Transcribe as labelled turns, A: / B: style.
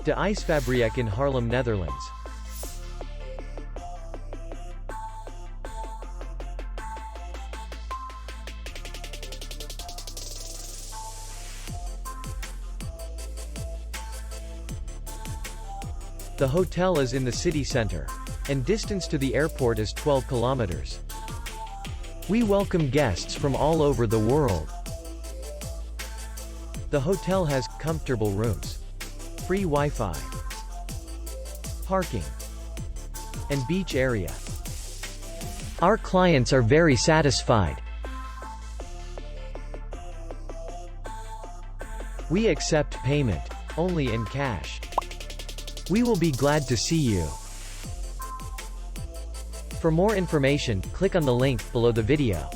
A: De ijsfabriek in Haarlem, Netherlands. The hotel is in the city center, and distance to the airport is 12 kilometers. We welcome guests from all over the world. The hotel has comfortable rooms, free Wi-Fi, parking, and beach area. Our clients are very satisfied. We accept payment only in cash. We will be glad to see you. For more information, click on the link below the video.